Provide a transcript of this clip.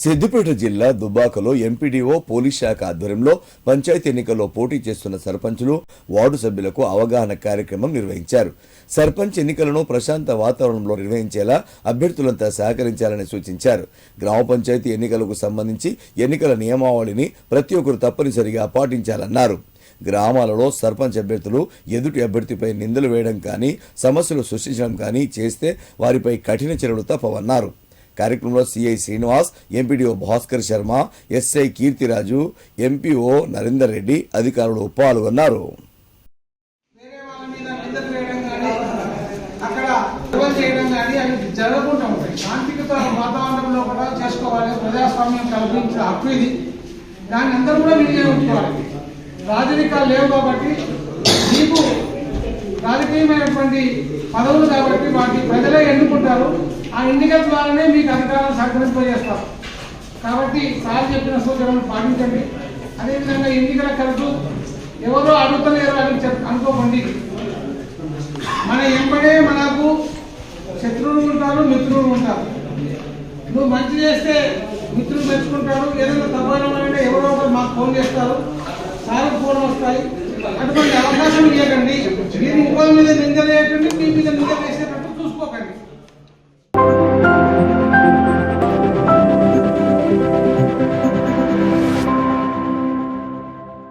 సిద్దిపేట జిల్లా దుబ్బాకలో MPDO police శాఖ ఆధ్వర్యంలో పంచాయతీ ఎన్నికల్లో పోటీ చేస్తున్న సర్పంచులు వార్డు సభ్యులకు అవగాహన కార్యక్రమం నిర్వహించారు. సర్పంచ్ ఎన్నికలను ప్రశాంత వాతావరణంలో నిర్వహించేలా అభ్యర్థులంతా సహకరించాలని సూచించారు. గ్రామ పంచాయతీ ఎన్నికలకు సంబంధించి ఎన్నికల నియమావళిని ప్రతి ఒక్కరు తప్పనిసరిగా పాటించాలన్నారు. గ్రామాలలో సర్పంచ్ అభ్యర్థులు ఎదుటి అభ్యర్థిపై నిందలు వేయడం కానీ సమస్యలు సృష్టించడం కానీ చేస్తే వారిపై కఠిన చర్యలు తప్పవన్నారు. కార్యక్రమంలో CI Srinivas, MPDO Bhaskar Sharma, SI Keertiraju, MPO Narender Reddy అధికారులు పాల్గొన్నారు. దాన్ని అందరూ కూడా వినియోగించుకోవాలి. రాజకీయాలు లేవు కాబట్టి మీకు రాజకీయమైనటువంటి పదవులు కాబట్టి వాటి ప్రజలే ఎన్నుకుంటారు. ఆ ఎన్నికల ద్వారానే మీకు అధికారాలు సహకరింపజేస్తారు. కాబట్టి సార్ చెప్పిన సూచనలు పాటించండి. అదేవిధంగా ఎన్నికల ఖర్చు ఎవరో అడుగుతలేరు అని అనుకోకండి. మన ఎంబడే మనకు శత్రువులు ఉంటారు, మిత్రులు ఉంటారు. నువ్వు మంచి చేస్తే మిత్రులు మెచ్చుకుంటారు. ఏదైనా తప్పైనా ఎవరో ఒకరు మాకు ఫోన్ చేస్తారు, సార్ ఫోన్ వస్తాయి. అటువంటి అవకాశం ఇవ్వకండి. మీరు ఇంకో మీద నిందలు వేయకండి, మీ మీద నిందలు వేసేటట్టు చూసుకోకండి.